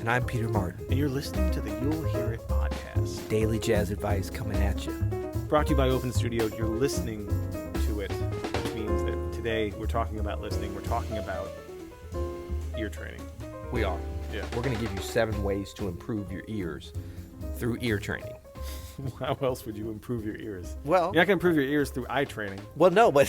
And I'm Peter Martin. And you're listening to the You'll Hear It podcast. Daily jazz advice coming at you. Brought to you by Open Studio. You're listening to it, which means that today we're talking about listening. We're talking about ear training. We are. Yeah. We're going to give you 7 ways to improve your ears through ear training. How else would you improve your ears? Well, you're not going to improve your ears through eye training. Well, no, but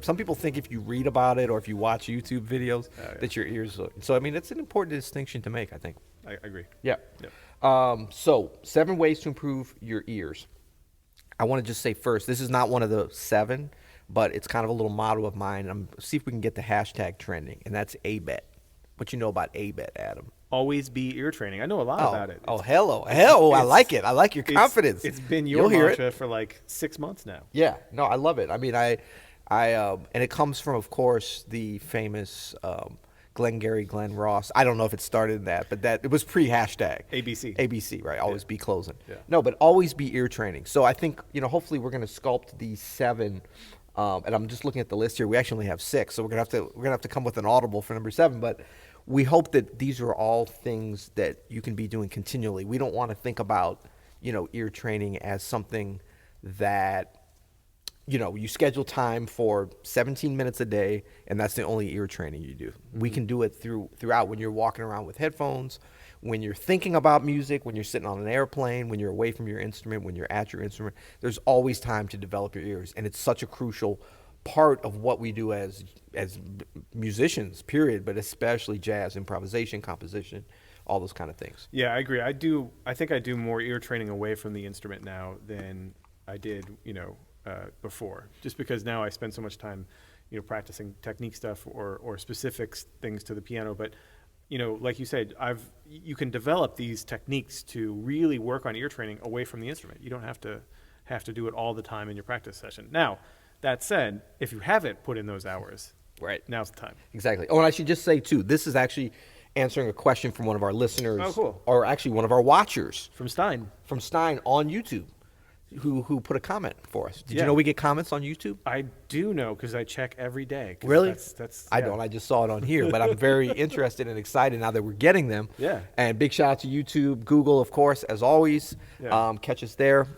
some people think if you read about it or if you watch YouTube videos that your ears look. So, I mean, it's an important distinction to make, I think. I agree. Yeah. Yep. So 7 ways to improve your ears. I want to just say first, this is not one of the 7, but it's kind of a little motto of mine. See if we can get the hashtag trending, and that's ABET. What you know about ABET, Adam? Always be ear training. I know a lot about it. I like it. I like your confidence. It's been your mantra for like 6 months now. Yeah, no, I love it. I mean, I and it comes from, of course, the famous Glenn Ross. I don't know if it started in that, but it was pre-hashtag. ABC, right? Always be closing. Yeah. No, but always be ear training. So I think, hopefully we're going to sculpt these 7. And I'm just looking at the list here. We actually only have 6, so we're gonna have to come with an audible for number 7. But we hope that these are all things that you can be doing continually. We don't want to think about, ear training as something that, you schedule time for 17 minutes a day, and that's the only ear training you do. Mm-hmm. We can do it throughout when you're walking around with headphones, when you're thinking about music, when you're sitting on an airplane, when you're away from your instrument, when you're at your instrument. There's always time to develop your ears, and it's such a crucial part of what we do as musicians, period, but especially jazz, improvisation, composition, all those kind of things. Yeah, I agree. I think I do more ear training away from the instrument now than I did, before, just because now I spend so much time, practicing technique stuff or specific things to the piano. But, like you said, you can develop these techniques to really work on ear training away from the instrument. You don't have to do it all the time in your practice session. Now, that said, if you haven't put in those hours, right, now's the time. Exactly. Oh, and I should just say, too, this is actually answering a question from one of our listeners. Oh, cool. Or actually one of our watchers. From Stein on YouTube, who put a comment for us. Did Yeah. you know we get comments on YouTube? I do know, because I check every day. Really? That's I don't. I just saw it on here, but I'm very interested and excited now that we're getting them. Yeah. And big shout out to YouTube, Google, of course, as always. Yeah. Catch us there.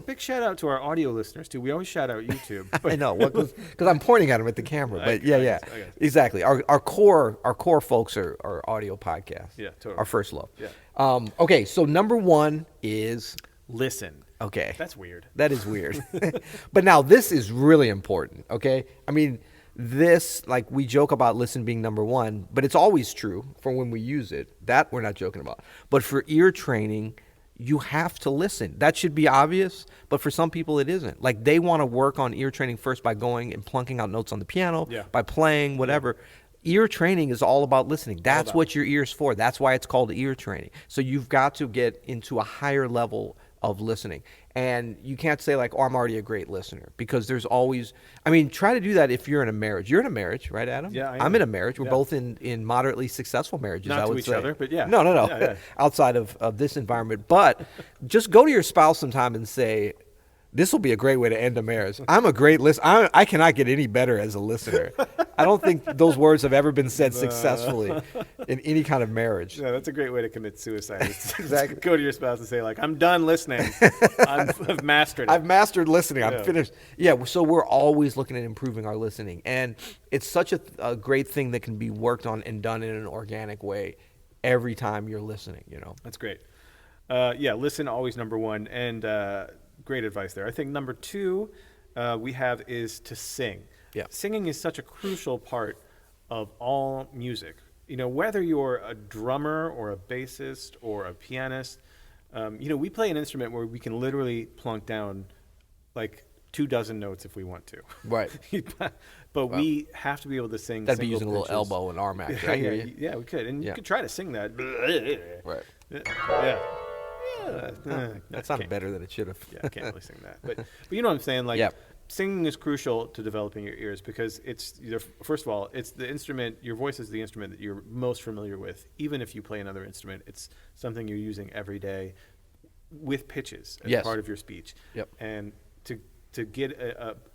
Big shout out to our audio listeners too. We always shout out YouTube. I know, because I'm pointing at them at the camera. But I guess. Exactly. Our core folks are audio podcasts. Yeah, totally. Our first love. Yeah. Okay, so number 1 is listen. Okay. That's weird. That is weird. But now this is really important, okay? I mean, this, like, we joke about listen being number 1, but it's always true for when we use it. That we're not joking about. But for ear training, you have to listen. That should be obvious, but for some people it isn't. Like, they want to work on ear training first by going and plunking out notes on the piano, by playing, whatever. Yeah. Ear training is all about listening. That's what your ear's for. That's why it's called ear training. So you've got to get into a higher level of listening. And you can't say like, oh, I'm already a great listener, because there's always, try to do that if you're in a marriage. You're in a marriage, right, Adam? Yeah, I'm in a marriage. We're both in moderately successful marriages, Not I would to each say. other, but yeah. No. Yeah. Outside of this environment. But just go to your spouse sometime and say, this will be a great way to end a marriage. I'm a great listener. I cannot get any better as a listener. I don't think those words have ever been said successfully in any kind of marriage. Yeah, that's a great way to commit suicide. Exactly. Go to your spouse and say, like, I'm done listening. I've mastered it. I've mastered listening. I'm finished. Yeah, so we're always looking at improving our listening. And it's such a great thing that can be worked on and done in an organic way every time you're listening, That's great. Listen, always number 1. And great advice there. I think number 2 we have is to sing. Yeah. Singing is such a crucial part of all music. Whether you're a drummer or a bassist or a pianist, we play an instrument where we can literally plunk down like 24 notes if we want to. Right. But we have to be able to sing. That'd be using pitches. a little elbow and arm action. I hear you. Yeah, we could. And you could try to sing that. Right. Yeah. That sounded better than it should have. Yeah, I can't really sing that. But you know what I'm saying? Like, singing is crucial to developing your ears, because it's, first of all, it's the instrument, your voice is the instrument that you're most familiar with. Even if you play another instrument, it's something you're using every day with pitches as part of your speech. Yep. And to get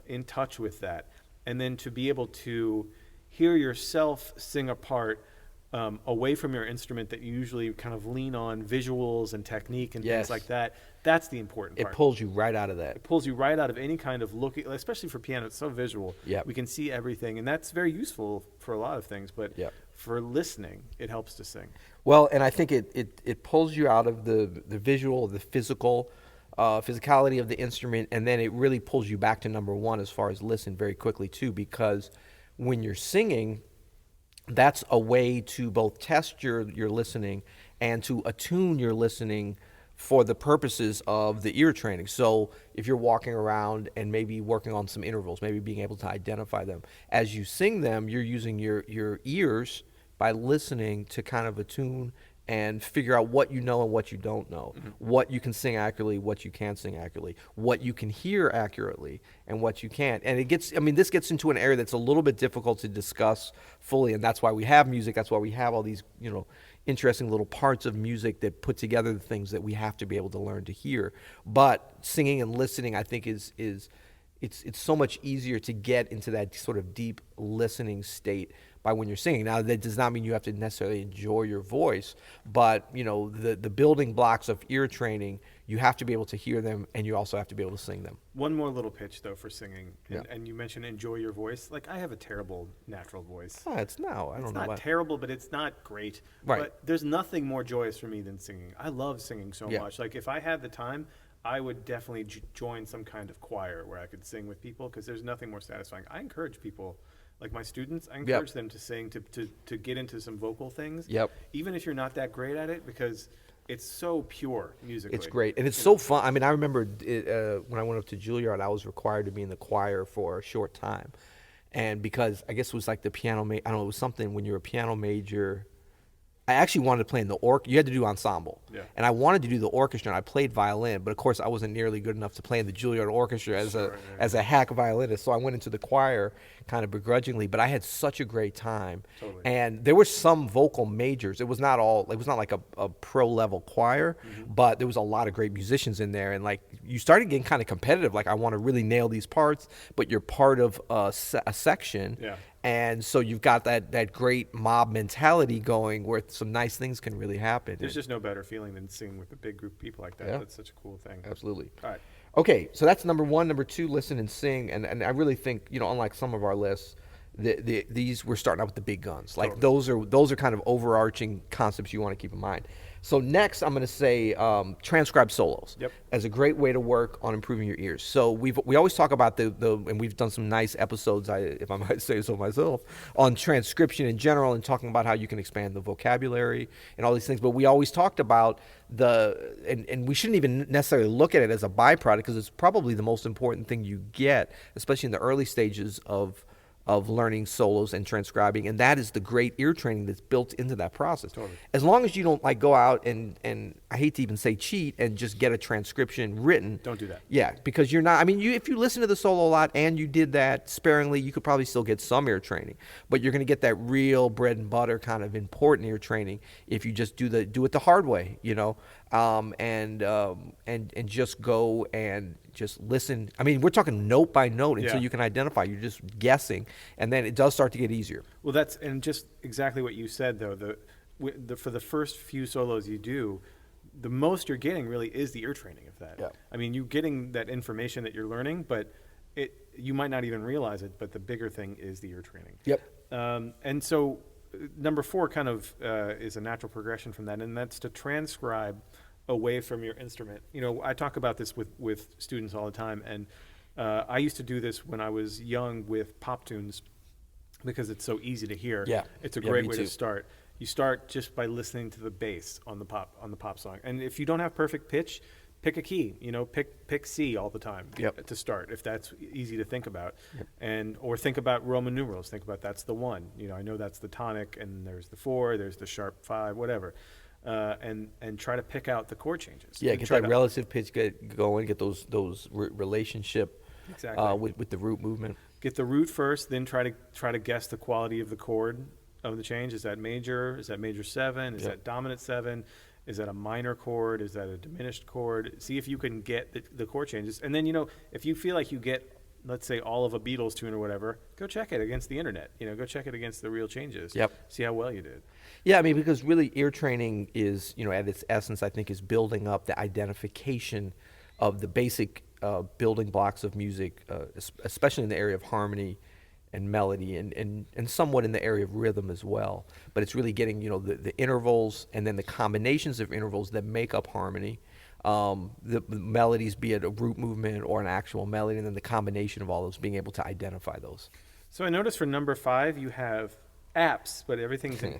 in touch with that, and then to be able to hear yourself sing a part away from your instrument that you usually kind of lean on visuals and technique and Yes. things like that. That's the important It part. pulls you right out of that. It pulls you right out of any kind of looking, especially for piano. It's so visual. Yep. We can see everything, and that's very useful for a lot of things. But Yep. for listening, it helps to sing. Well, and I think it pulls you out of the visual, the physical, physicality of the instrument, and then it really pulls you back to number one as far as listen very quickly too, because when you're singing, that's a way to both test your listening and to attune your listening for the purposes of the ear training. So if you're walking around and maybe working on some intervals, maybe being able to identify them, as you sing them, you're using your ears by listening to kind of attune and figure out what you know and what you don't know, what you can sing accurately, what you can't sing accurately, what you can hear accurately, and what you can't. And it gets, I mean, this gets into an area that's a little bit difficult to discuss fully, and that's why we have music. That's why we have all these, interesting little parts of music that put together the things that we have to be able to learn to hear. But singing and listening, I think, is it's so much easier to get into that sort of deep listening state by when you're singing. Now, that does not mean you have to necessarily enjoy your voice, but the building blocks of ear training, you have to be able to hear them, and you also have to be able to sing them. One more little pitch, though, for singing. Yeah. And you mentioned enjoy your voice. Like, I have a terrible natural voice. Oh, it's no, I don't It's know not why. terrible, but it's not great. Right. But there's nothing more joyous for me than singing. I love singing so Yeah. much. Like, if I had the time, I would definitely join some kind of choir where I could sing with people, because there's nothing more satisfying. I encourage people, like my students, I encourage them to sing, to get into some vocal things. Yep. Even if you're not that great at it, because it's so pure musically. It's great, and it's so fun. I mean, I remember when I went up to Juilliard, I was required to be in the choir for a short time, and because I guess it was like the piano I don't know, it was something when you're a piano major. I actually wanted to play in the you had to do ensemble. Yeah. And I wanted to do the orchestra, and I played violin, but of course I wasn't nearly good enough to play in the Juilliard Orchestra as a hack violinist. So I went into the choir kind of begrudgingly, but I had such a great time. Totally. And there were some vocal majors. It was not like a pro level choir, but there was a lot of great musicians in there, and like you started getting kind of competitive. Like, I want to really nail these parts, but you're part of a section. Yeah. And so you've got that great mob mentality going where some nice things can really happen. There's just no better feeling than singing with a big group of people like that. Yeah. That's such a cool thing. Absolutely. All right. Okay, so that's number one. Number two, listen and sing. And I really think, unlike some of our lists, these we're starting out with the big guns. Like, those are kind of overarching concepts you want to keep in mind. So next, I'm going to say transcribe solos as a great way to work on improving your ears. So we always talk about and we've done some nice episodes, if I might say so myself, on transcription in general and talking about how you can expand the vocabulary and all these things. But we always talked about and we shouldn't even necessarily look at it as a byproduct, because it's probably the most important thing you get, especially in the early stages of learning solos and transcribing, and that is the great ear training that's built into that process. Totally. As long as you don't like go out and I hate to even say cheat and just get a transcription written. Don't do that. Yeah, because you're not. I mean, if you listen to the solo a lot and you did that sparingly, you could probably still get some ear training, but you're going to get that real bread and butter kind of important ear training if you just do it the hard way, and just go and just listen. I mean, we're talking note by note until you can identify. You're just guessing, and then it does start to get easier. Well, that's and just exactly what you said, though. For the first few solos you do, the most you're getting really is the ear training of that. Yeah. I mean, you're getting that information that you're learning, but you might not even realize it. But the bigger thing is the ear training. Yep. And so number 4 kind of is a natural progression from that, and that's to transcribe away from your instrument. I talk about this with students all the time, and I used to do this when I was young with pop tunes because it's so easy to hear. Yeah. It's a Yeah, great me way too. to start. You start just by listening to the bass on the pop song. And if you don't have perfect pitch, pick a key, pick C all the time to start, if that's easy to think about. Or think about Roman numerals. Think about that's the 1. I know that's the tonic, and there's the 4, there's the sharp 5, whatever. And try to pick out the chord changes. Yeah, And get try that to- relative pitch going, get those relationship Exactly. with the root movement. Get the root first, then try to guess the quality of the chord of the change. Is that major? Is that major 7? Is that dominant 7? Is that a minor chord? Is that a diminished chord? See if you can get the chord changes. And then, if you feel like you get let's say all of a Beatles tune or whatever, go check it against the internet. Go check it against the real changes. Yep. See how well you did. Yeah, I mean, because really ear training is, at its essence, I think, is building up the identification of the basic building blocks of music, especially in the area of harmony and melody and somewhat in the area of rhythm as well. But it's really getting, the intervals and then the combinations of intervals that make up harmony. The melodies, be it a root movement or an actual melody, and then the combination of all those, being able to identify those. So I noticed for number 5, you have apps, but everything's in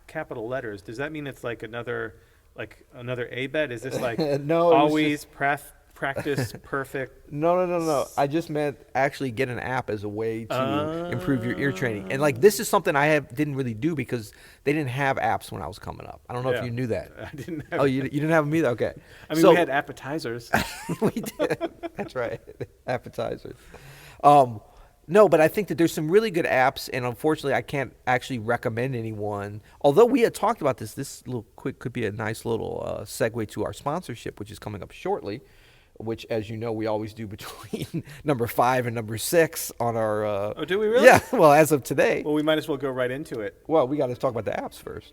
capital letters. Does that mean it's like another A bet? Is this like No, always practice perfect? No. I just meant actually get an app as a way to improve your ear training. And like this is something I didn't really do because they didn't have apps when I was coming up. I don't know if you knew that. I didn't have Oh, you didn't have them either? Okay. I mean, we had appetizers. We did. That's right. Appetizers. No, but I think that there's some really good apps, and unfortunately, I can't actually recommend anyone. Although we had talked about this, little quick could be a nice little segue to our sponsorship, which is coming up shortly. Which, as you know, we always do between number 5 and number 6 on our. Oh, do we really? Yeah. Well, as of today. Well, we might as well go right into it. Well, we got to talk about the apps first.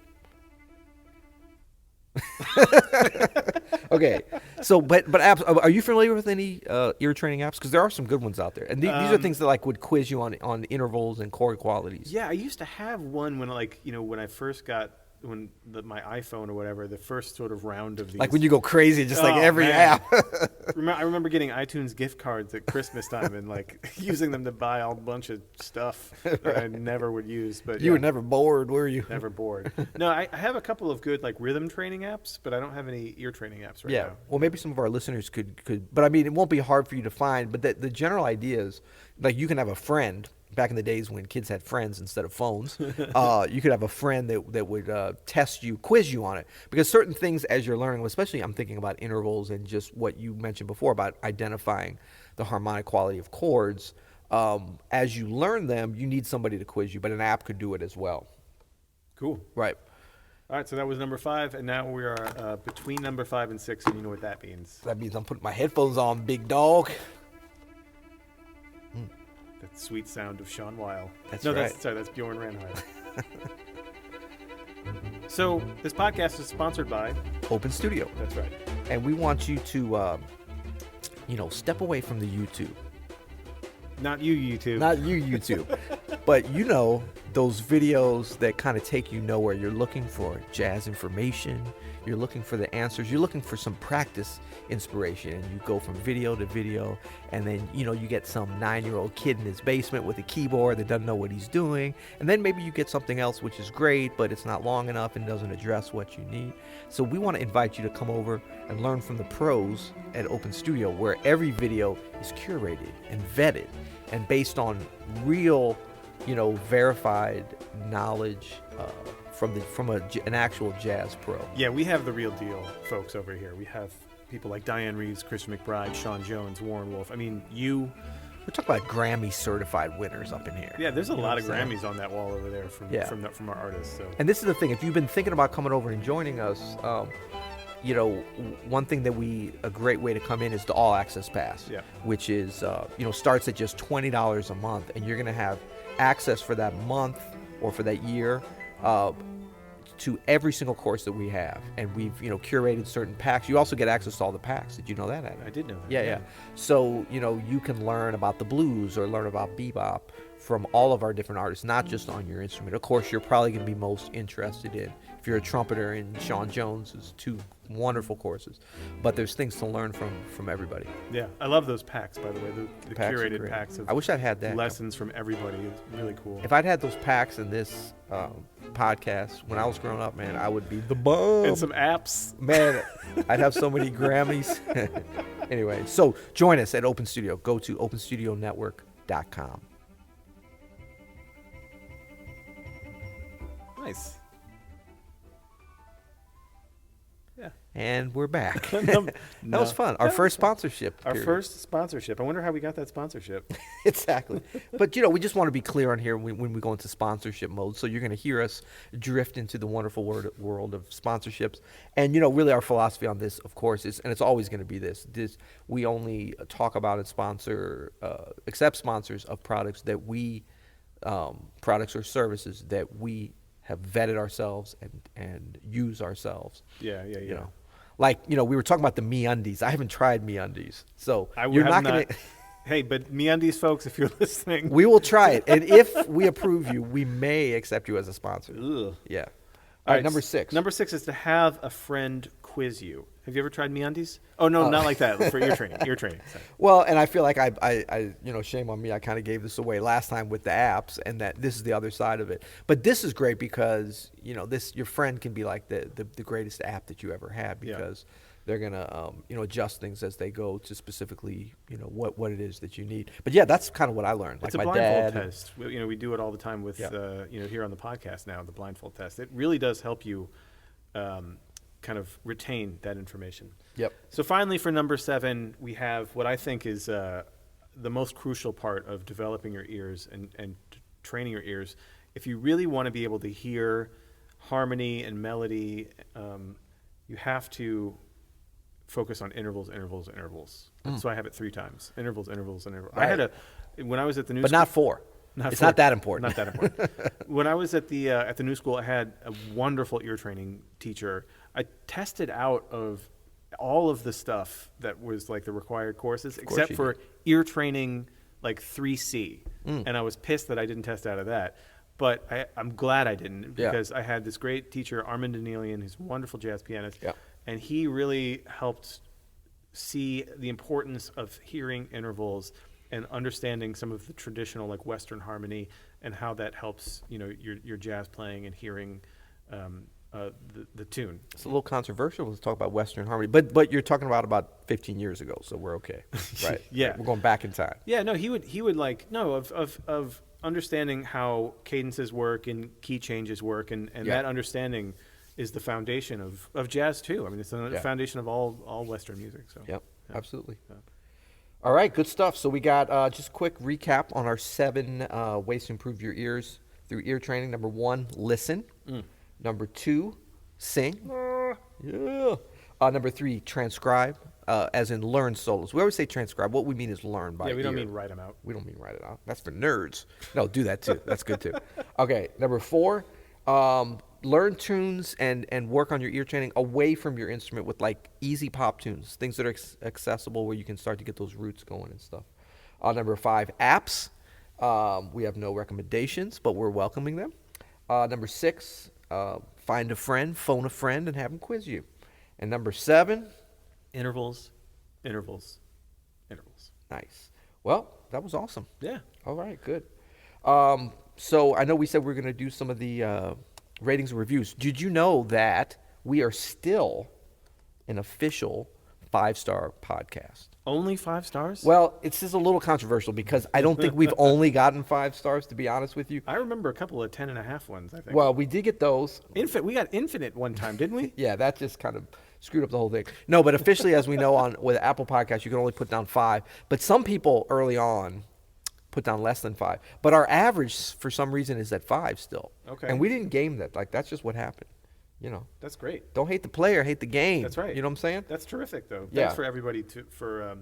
Okay. So, but apps. Are you familiar with any ear training apps? Because there are some good ones out there, and these are things that like would quiz you on intervals and chord qualities. Yeah, I used to have one when when I first got my iPhone or whatever, the first sort of round of these. Like when you go crazy, just like every man. app. I remember getting iTunes gift cards at Christmas time and like using them to buy a bunch of stuff that I never would use. But You were never bored, were you? never bored. No, I have a couple of good like rhythm training apps, but I don't have any ear training apps right now. Well, maybe some of our listeners could, but I mean, it won't be hard for you to find. But the general idea is, like, you can have a friend. Back in the days when kids had friends instead of phones, you could have a friend that would test you, quiz you on it. Because certain things as you're learning, especially I'm thinking about intervals and just what you mentioned before about identifying the harmonic quality of chords. As you learn them, you need somebody to quiz you, but an app could do it as well. Cool. Right. All right, so that was number 5, and now we are between number 5 and 6, and you know what that means. That means I'm putting my headphones on, big dog. That sweet sound of Sean Weil. That's no, right. That's Bjorn Ranhard. So this podcast is sponsored by Open Studio. That's right. And we want you to, step away from the YouTube. Not you, YouTube. Not you, YouTube. But those videos that kind of take you nowhere. You're looking for jazz information. You're looking for the answers. You're looking for some practice inspiration. And you go from video to video. And then, you get some 9-year-old kid in his basement with a keyboard that doesn't know what he's doing. And then maybe you get something else which is great, but it's not long enough and doesn't address what you need. So we want to invite you to come over and learn from the pros at Open Studio, where every video is curated and vetted and based on real, verified knowledge from an actual jazz pro. Yeah, we have the real deal folks over here. We have people like Diane Reeves, Christian McBride, Sean Jones, Warren Wolf. I mean, we're talking about Grammy certified winners up in here. Yeah, there's a lot of Grammys on that wall over there from our artists. So. And this is the thing: if you've been thinking about coming over and joining us, one thing a great way to come in is the All Access Pass, which is, starts at just $20 a month, and you're going to have access for that month or for that year to every single course that we have. And we've, curated certain packs. You also get access to all the packs. Did you know that, Adam? I did know that. Yeah. So, you can learn about the blues or learn about bebop from all of our different artists, not just on your instrument. Of course, you're probably going to be most interested in, if you're a trumpeter, in Sean Jones's 2 wonderful courses. But there's things to learn from everybody. Yeah, I love those packs, by the way, the Packs are curated great. packs of I wish I'd had that. lessons from everybody. It's really cool. If I'd had those packs in this podcast when I was growing up, man, I would be the bomb. And some apps. Man, I'd have so many Grammys. Anyway, so join us at Open Studio. Go to openstudionetwork.com. Nice. Yeah. And we're back. No, That was fun. Our first sponsorship. Our period. first sponsorship. I wonder how we got that sponsorship. Exactly. But, we just want to be clear on here when we go into sponsorship mode. So you're going to hear us drift into the wonderful world of sponsorships. And, really our philosophy on this, of course, is, and it's always going to be this, we only talk about and accept sponsors of products that products or services that we have vetted ourselves and use ourselves. Yeah. Like, we were talking about the MeUndies. I haven't tried MeUndies. So You're not going to... Hey, but MeUndies, folks, if you're listening. We will try it. And if we approve you, we may accept you as a sponsor. Ugh. Yeah. All right, number 6. Number 6 is to have a friend quiz you. Have you ever tried MeUndies? Oh, no, not like that. For ear training. Ear training. Sorry. Well, and I feel like I shame on me. I kind of gave this away last time with the apps, and that this is the other side of it. But this is great because, your friend can be like the greatest app that you ever had because they're going to, adjust things as they go to specifically, what it is that you need. But yeah, that's kind of what I learned. It's like a my blindfold dad. test. We do it all the time with, here on the podcast now, the blindfold test. It really does help you kind of retain that information. Yep. So finally, for number 7, we have what I think is the most crucial part of developing your ears and training your ears. If you really want to be able to hear harmony and melody, you have to focus on intervals. That's why I have it 3 times. Intervals. Right. I had when I was at the new But school, not 4. It's not that important. Not that important. When I was at the new school, I had a wonderful ear training teacher. I tested out of all of the stuff that was like the required courses, except for ear training like 3C. And I was pissed that I didn't test out of that. But I'm glad I didn't because I had this great teacher, Armin Danelian, who's a wonderful jazz pianist. Yeah. And he really helped see the importance of hearing intervals and understanding some of the traditional like Western harmony and how that helps, your jazz playing and hearing the tune. It's a little controversial to talk about Western harmony, but you're talking about 15 years ago, so we're okay, right? Yeah. Right. We're going back in time. Yeah, no, he would of understanding how cadences work and key changes work, and that understanding is the foundation of jazz too. I mean, it's the foundation of all Western music. So yep, absolutely. Yeah. All right, good stuff. So we got just a quick recap on our 7 ways to improve your ears through ear training. Number 1, listen. Number 2, sing. Yeah. Number 3, transcribe, as in learn solos. We always say transcribe. What we mean is learn by ear. Yeah, we don't mean write them out. We don't mean write it out. That's for nerds. No, do that too. That's good too. Okay, number 4, learn tunes and work on your ear training away from your instrument with like easy pop tunes, things that are accessible where you can start to get those roots going and stuff. Number 5, apps. We have no recommendations, but we're welcoming them. Number 6, find a friend, phone a friend, and have them quiz you. And number 7, intervals. Nice. Well, that was awesome. Yeah. All right, good. So I know we said we are going to do some of the ratings and reviews. Did you know that we are still an official 5-star podcast? Only 5 stars? Well, it's just a little controversial because I don't think we've only gotten 5 stars, to be honest with you. I remember a couple of 10.5 ones, I think. Well, we did get those. We got infinite one time, didn't we? Yeah, that just kind of screwed up the whole thing. No, but officially, as we know with Apple Podcasts, you can only put down 5. But some people early on put down less than 5. But our average, for some reason, is at 5 still. Okay. And we didn't game that. Like, that's just what happened. That's great. Don't hate the player, hate the game. That's right. You know what I'm saying? That's terrific, though. Yeah. Thanks for everybody for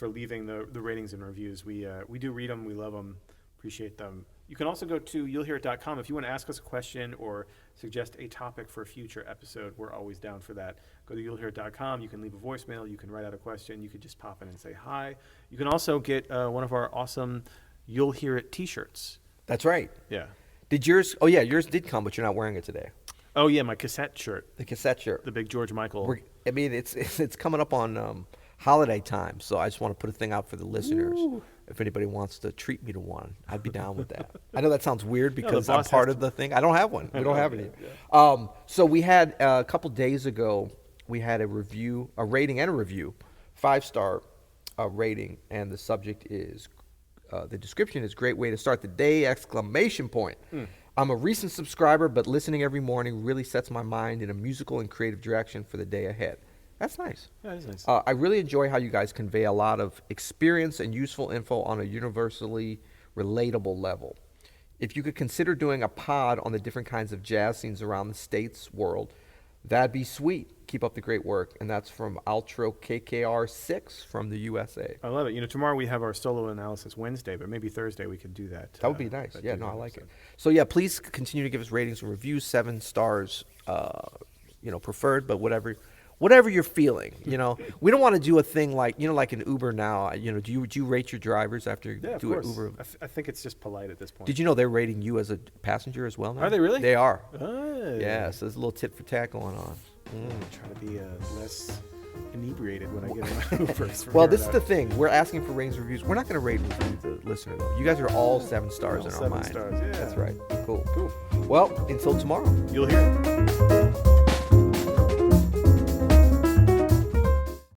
leaving the ratings and reviews. We do read them. We love them. Appreciate them. You can also go to you'llhearit.com if you want to ask us a question or suggest a topic for a future episode. We're always down for that. Go to you'llhearit.com. You can leave a voicemail. You can write out a question. You could just pop in and say hi. You can also get one of our awesome You'll Hear It t-shirts. That's right. Yeah. Did yours? Oh yeah, yours did come, but you're not wearing it today. Oh yeah, my cassette shirt. The cassette shirt. The big George Michael. I mean, it's coming up on holiday time, so I just want to put a thing out for the listeners. Ooh. If anybody wants to treat me to one, I'd be down with that. I know that sounds weird because I'm part of the thing. I don't have one. We don't have any. Yeah. So we had a couple days ago, we had a rating and a review, 5-star rating, and the subject is, the description is great way to start the day, exclamation point. I'm a recent subscriber, but listening every morning really sets my mind in a musical and creative direction for the day ahead. That's nice. Yeah, that is nice. I really enjoy how you guys convey a lot of experience and useful info on a universally relatable level. If you could consider doing a pod on the different kinds of jazz scenes around the states world, that'd be sweet. Keep up the great work. And that's from Altro KKR6 from the USA. I love it. You know, tomorrow we have our solo analysis Wednesday, but maybe Thursday we could do that. That would be nice. that Yeah, do no, I that, like so. it. So yeah, please continue to give us ratings and reviews, 7 stars, preferred, but whatever you're feeling, we don't want to do a thing like, like in Uber now, do you rate your drivers after you Yeah, of do course. an Uber? I think it's just polite at this point. Did you know they're rating you as a passenger as well now? Are they really? They are. Oh. Yeah, so there's a little tit for tat going on. I'm trying to be less inebriated when I get in my Ubers. from Well, here this on is the out. thing. We're asking for ratings and reviews. We're not going to rate and review the listener, though. You guys are all 7 stars All in our 7 mind. stars, yeah. That's right. Cool. Cool. Well, until tomorrow. You'll hear it.